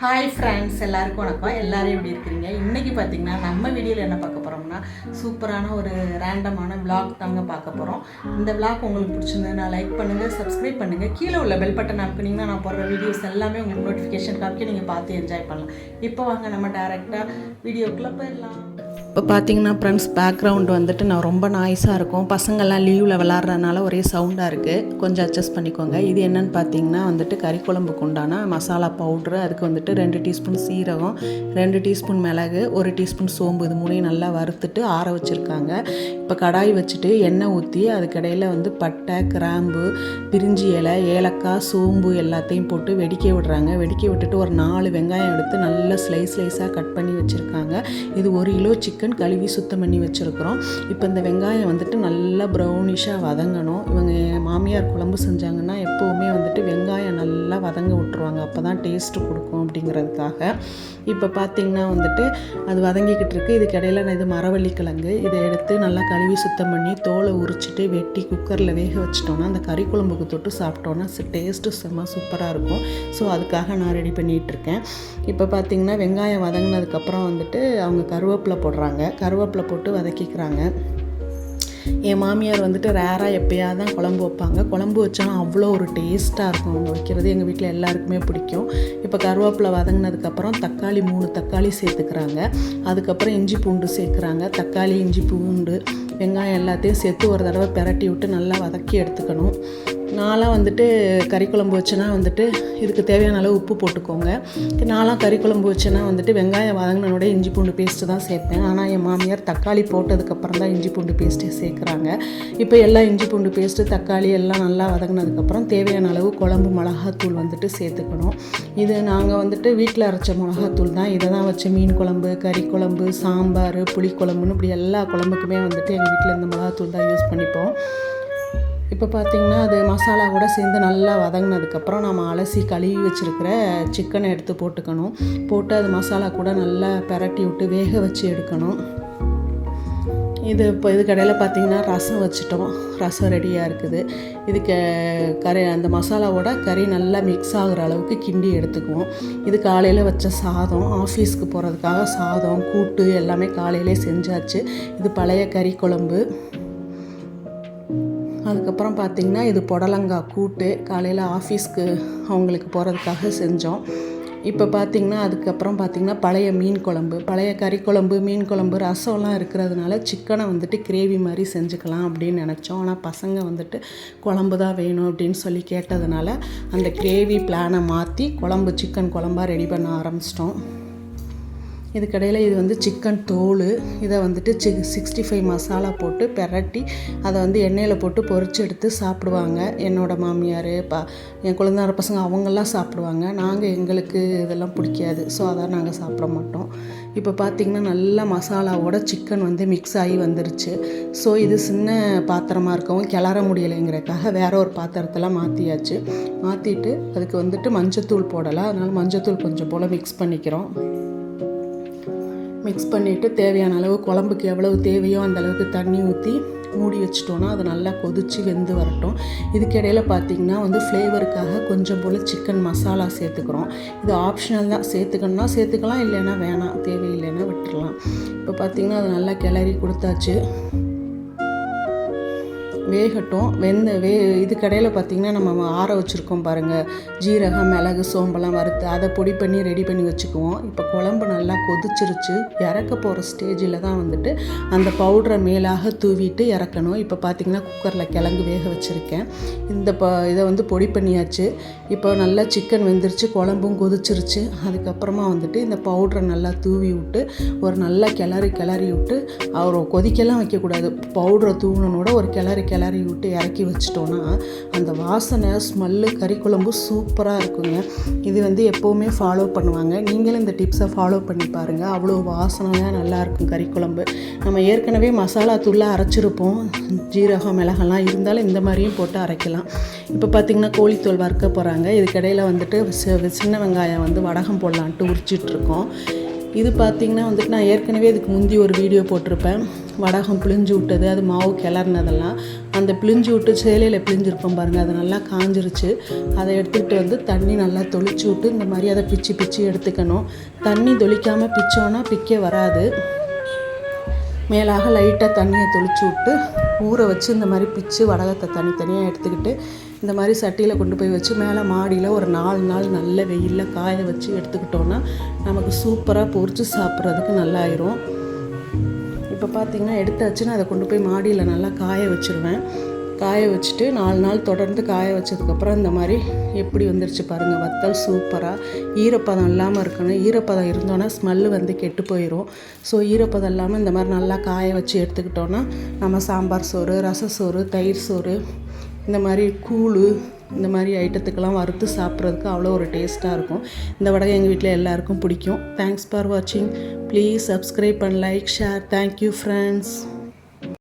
Hi friends, எல்லாருக்கும் வணக்கம். எல்லோரும் எப்படி இருக்கிறீங்க? இன்றைக்கி பார்த்திங்கன்னா நம்ம வீடியோவில் என்ன பார்க்க போகிறோம்னா சூப்பரான ஒரு ரேண்டமான விளாக் தாங்க பார்க்க போகிறோம். இந்த விளாக் உங்களுக்கு பிடிச்சிருந்ததுன்னா லைக் பண்ணுங்கள், சப்ஸ்கிரைப் பண்ணுங்கள். கீழே உள்ள பெல் பட்டன் அமுக்குனீங்கன்னா நான் போடுற வீடியோஸ் எல்லாமே உங்களுக்கு நோட்டிஃபிகேஷன் காப்பி நீங்கள் பார்த்து என்ஜாய் பண்ணலாம். இப்போ வாங்க நம்ம டேரெக்டாக வீடியோக்குள்ளே போயிடலாம். இப்போ பார்த்தீங்கன்னா ஃப்ரெண்ட்ஸ், பேக்ரவுண்ட் வந்துட்டு நான் ரொம்ப நாய்ஸாக இருக்கும். பசங்கள்லாம் லீவில் விளாட்றதுனால ஒரே சவுண்டாக இருக்குது, கொஞ்சம் அட்ஜஸ்ட் பண்ணிக்கோங்க. இது என்னென்னு பார்த்தீங்கன்னா வந்துட்டு கறி குழம்புக்கு உண்டான மசாலா பவுட்ரு. அதுக்கு வந்துட்டு 2 டீஸ்பூன் சீரகம், 2 டீஸ்பூன் மிளகு, 1 டீஸ்பூன் சோம்பு, இது மூணையும் நல்லா வறுத்துட்டு ஆற வச்சுருக்காங்க. இப்போ கடாய் வச்சுட்டு எண்ணெய் ஊற்றி அதுக்கடையில் வந்து பட்டை, கிராம்பு, பிரிஞ்சி இலை, ஏலக்காய், சோம்பு எல்லாத்தையும் போட்டு வெடிக்க விடுறாங்க. வெடிக்க விட்டுட்டு ஒரு 4 வெங்காயம் எடுத்து நல்லா ஸ்லைஸாக கட் பண்ணி வச்சுருக்காங்க. இது 1 கிலோ சிக்கன் கழுவி சுத்தம் பண்ணி வச்சுருக்குறோம். இப்போ இந்த வெங்காயம் வந்துட்டு நல்லா ப்ரௌனிஷாக வதங்கணும். இவங்க மாமியார் குழம்பு செஞ்சாங்கன்னா எப்போவுமே வந்துட்டு வெங்காயம் நல்லா வதங்க விட்டுருவாங்க, அப்போ தான் டேஸ்ட்டு கொடுக்கும் அப்படிங்கிறதுக்காக. இப்போ பார்த்திங்கன்னா வந்துட்டு அது வதங்கிக்கிட்டு இருக்குது. இதுக்கு இடையில நான் இது மரவள்ளி கிழங்கு, இதை எடுத்து நல்லா கழுவி சுத்தம் பண்ணி தோலை உரிச்சிட்டு வெட்டி குக்கரில் வேக வச்சிட்டோன்னா அந்த கறி குழம்புக்கு தொட்டு சாப்பிட்டோன்னா டேஸ்ட்டு செம்ம சூப்பராக இருக்கும். ஸோ அதுக்காக நான் ரெடி பண்ணிகிட்ருக்கேன். இப்போ பார்த்திங்கன்னா வெங்காயம் வதங்கினதுக்கப்புறம் வந்துட்டு அவங்க கருவேப்பிலை போடுறாங்க. கருவேப்பிலை போட்டு வதக்கிக்கிறாங்க. என் மாமியார் வந்துட்டு ரேராக எப்போயாவது தான் குழம்பு வைப்பாங்க. குழம்பு வச்சாலும் அவ்வளோ ஒரு டேஸ்ட்டாக இருக்கும் அவங்க வைக்கிறது. எங்கள் வீட்டில் எல்லாருக்குமே பிடிக்கும். இப்போ கருவேப்பிலை வதங்கினதுக்கப்புறம் தக்காளி 3 தக்காளி சேர்த்துக்கிறாங்க. அதுக்கப்புறம் இஞ்சி பூண்டு சேர்க்குறாங்க. தக்காளி, இஞ்சி பூண்டு, வெங்காயம் எல்லாத்தையும் சேர்த்து ஒரு தடவை பிரட்டி விட்டு நல்லா வதக்கி எடுத்துக்கணும். நான்லாம் வந்துட்டு கறி குழம்பு வச்சேன்னா வந்துட்டு இதுக்கு தேவையான அளவு உப்பு போட்டுக்கோங்க. நான்லாம் கறி குழம்பு வச்சேன்னா வந்துட்டு வெங்காயம் வதங்கினோட இஞ்சி பூண்டு பேஸ்ட்டு தான் சேர்ப்பேன். ஆனால் என் மாமியார் தக்காளி போட்டதுக்கப்புறம் தான் இஞ்சி பூண்டு பேஸ்ட்டே சேர்க்குறாங்க. இப்போ எல்லாம் இஞ்சி பூண்டு பேஸ்ட்டு, தக்காளி எல்லாம் நல்லா வதங்கினதுக்கப்புறம் தேவையான அளவு குழம்பு மிளகாத்தூள் வந்துட்டு சேர்த்துக்கணும். இது நாங்கள் வந்துட்டு வீட்டில் அரைச்ச மிளகாத்தூள் தான். இதை தான் வச்சு மீன் குழம்பு, கறி குழம்பு, சாம்பார், புளிக்குழம்புன்னு இப்படி எல்லா குழம்புக்குமே வந்துட்டு எங்கள் வீட்டில் இந்த மிளகாத்தூள் தான் யூஸ் பண்ணிப்போம். இப்போ பார்த்திங்கன்னா அது மசாலா கூட சேர்ந்து நல்லா வதங்கினதுக்கப்புறம் நம்ம அலசி கழுவி வச்சுருக்கிற சிக்கனை எடுத்து போட்டுக்கணும். போட்டு அது மசாலா கூட நல்லா பிரட்டி விட்டு வேக வச்சு எடுக்கணும். இப்போ இதுக்கடையில் பார்த்திங்கன்னா ரசம் வச்சுட்டோம். ரசம் ரெடியாக இருக்குது. இதுக்கு அந்த மசாலாவோட கறி நல்லா மிக்ஸ் ஆகிற அளவுக்கு கிண்டி எடுத்துக்குவோம். இது காலையில் வச்ச சாதம், ஆஃபீஸ்க்கு போகிறதுக்காக சாதம், கூட்டு எல்லாமே காலையிலே செஞ்சாச்சு. இது பழைய கறி குழம்பு. அதுக்கப்புறம் பார்த்திங்கன்னா இது புடலங்காய் கூட்டு, காலையில் ஆஃபீஸ்க்கு அவங்களுக்கு போகிறதுக்காக செஞ்சோம். இப்போ பார்த்திங்கன்னா அதுக்கப்புறம் பார்த்திங்கன்னா பழைய மீன் குழம்பு, பழைய கறி குழம்பு, மீன் குழம்பு, ரசம்லாம் இருக்கிறதுனால சிக்கனை வந்துட்டு கிரேவி மாதிரி செஞ்சுக்கலாம் அப்படின்னு நினச்சோம். ஆனால் பசங்க வந்துட்டு குழம்பு தான் வேணும் அப்படின்னு சொல்லி கேட்டதுனால அந்த கிரேவி பிளானை மாற்றி சிக்கன் குழம்பாக ரெடி பண்ண ஆரம்பிச்சிட்டோம். இதுக்கடையில் இது வந்து சிக்கன் தோல், இதை வந்துட்டு 65 மசாலா போட்டு பிரட்டி அதை வந்து எண்ணெயில் போட்டு பொரிச்சு எடுத்து சாப்பிடுவாங்க. என்னோடய மாமியார், என் குழந்தையார பசங்க அவங்கெல்லாம் சாப்பிடுவாங்க. எங்களுக்கு இதெல்லாம் பிடிக்காது, ஸோ அதான் நாங்கள் சாப்பிட மாட்டோம். இப்போ பார்த்திங்கன்னா நல்லா மசாலாவோட சிக்கன் வந்து மிக்ஸ் ஆகி வந்துருச்சு. ஸோ இது சின்ன பாத்திரமாக இருக்கவும் கிளற முடியலைங்கிறதுக்காக வேறு ஒரு பாத்திரத்தில் மாற்றியாச்சு. மாற்றிட்டு அதுக்கு வந்துட்டு மஞ்சத்தூள் போடலாம், அதனால் மஞ்சத்தூள் கொஞ்சம் போல் மிக்ஸ் பண்ணிக்கிறோம். மிக்ஸ் பண்ணிவிட்டு தேவையான அளவு குழம்புக்கு எவ்வளவு தேவையோ அந்த அளவுக்கு தண்ணி ஊற்றி மூடி வச்சிட்டோன்னா அது நல்லா கொதித்து வெந்து வரட்டும். இதுக்கிடையில் பார்த்திங்கன்னா வந்து ஃப்ளேவருக்காக கொஞ்சம் போல் சிக்கன் மசாலா சேர்த்துக்கிறோம். இது ஆப்ஷனல் தான், சேர்த்துக்கணுன்னா சேர்த்துக்கலாம், இல்லைன்னா வேணாம், தேவையில்லைன்னா விட்டுடலாம். இப்போ பார்த்திங்கன்னா அது நல்லா கிளறி கொடுத்தாச்சு. வேகட்டும். இது கடையில் பார்த்திங்கன்னா நம்ம ஆற வச்சுருக்கோம் பாருங்கள், ஜீரகம், மிளகு, சோம்பெல்லாம் வறுத்து அதை பொடி பண்ணி ரெடி பண்ணி வச்சுக்குவோம். இப்போ குழம்பு நல்லா கொதிச்சிருச்சு. இறக்க போகிற ஸ்டேஜில் தான் வந்துட்டு அந்த பவுடரை மேலாக தூவிட்டு இறக்கணும். இப்போ பார்த்திங்கன்னா குக்கரில் கிழங்கு வேக வச்சுருக்கேன். இதை வந்து பொடி பண்ணியாச்சு. இப்போ நல்லா சிக்கன் வெந்துருச்சு, குழம்பும் கொதிச்சிருச்சு. அதுக்கப்புறமா வந்துட்டு இந்த பவுடரை நல்லா தூவி விட்டு ஒரு நல்லா கிளறி விட்டு கொதிக்கெல்லாம் வைக்கக்கூடாது. பவுடரை தூவினோட ஒரு கிளறி விட்டு இறக்கி வச்சிட்டோன்னா அந்த வாசனை, ஸ்மெல்லு, கறி குழம்பு சூப்பராக இருக்குங்க. இது வந்து எப்போவுமே ஃபாலோ பண்ணுவாங்க. நீங்களும் இந்த டிப்ஸை ஃபாலோ பண்ணி பாருங்கள். அவ்வளோ வாசனையாக நல்லாயிருக்கும் கறி குழம்பு. நம்ம ஏற்கனவே மசாலா தூளாக அரைச்சிருப்போம், ஜீரகம், மிளகெல்லாம் இருந்தாலும் இந்த மாதிரியும் போட்டு அரைக்கலாம். இப்போ பார்த்திங்கன்னா கோழித்தோல் வறுக்க போகிறாங்க. இதுக்கிடையில் வந்துட்டு சின்ன வெங்காயம் வந்து வடகம் போடலான்ட்டு உரிச்சிட்ருக்கோம். இது பார்த்திங்கன்னா வந்துட்டு நான் ஏற்கனவே இதுக்கு முந்தி ஒரு வீடியோ போட்டிருப்பேன், வடகம் புளிஞ்சு விட்டது, அது மாவு கிளறினதெல்லாம். அந்த பிழிஞ்சு விட்டு சேலையில் பிழிஞ்சிருப்போம் பாருங்கள், அது நல்லா காஞ்சிருச்சு. அதை எடுத்துக்கிட்டு வந்து தண்ணி நல்லா தொளிச்சு விட்டு இந்த மாதிரி அதை பிச்சு எடுத்துக்கணும். தண்ணி தொளிக்காமல் பிச்சோன்னா பிக்க வராது. மேலாக லைட்டாக தண்ணியை தொளிச்சு விட்டு ஊற வச்சு இந்த மாதிரி பிச்சு வடகத்தை தனித்தனியாக எடுத்துக்கிட்டு இந்த மாதிரி சட்டியில் கொண்டு போய் வச்சு மேலே மாடியில் ஒரு 4 நாள் நல்ல வெயிலில் காய வச்சு எடுத்துக்கிட்டோன்னா நமக்கு சூப்பராக பொரிச்சு சாப்பிட்றதுக்கு நல்லாயிரும். இப்போ பார்த்திங்கன்னா எடுத்தாச்சுன்னா அதை கொண்டு போய் மாடியில் நல்லா காய வச்சுருவேன். காய வச்சுட்டு 4 நாள் தொடர்ந்து காய வச்சதுக்கப்புறம் இந்த மாதிரி எப்படி வந்துருச்சு பாருங்கள். வத்தல் சூப்பராக ஈரப்பதம் இல்லாமல் இருக்கணும். ஈரப்பதம் இருந்தோன்னா ஸ்மெல்லு வந்து கெட்டு போயிடும். ஸோ ஈரப்பதம் இல்லாமல் இந்த மாதிரி நல்லா காய வச்சு எடுத்துக்கிட்டோன்னா நம்ம சாம்பார் சோறு, ரச சோறு, தயிர் சோறு, இந்த மாதிரி கூழ், இந்த மாதிரி ஐட்டத்துக்கெல்லாம் வறுத்து சாப்பிட்றதுக்கு அவ்வளோ ஒரு டேஸ்ட்டாக இருக்கும். இந்த வடகை எங்கள் வீட்டில் எல்லாருக்கும் பிடிக்கும். தேங்க்ஸ் ஃபார் வாட்சிங். Please subscribe and like, share. Thank you friends.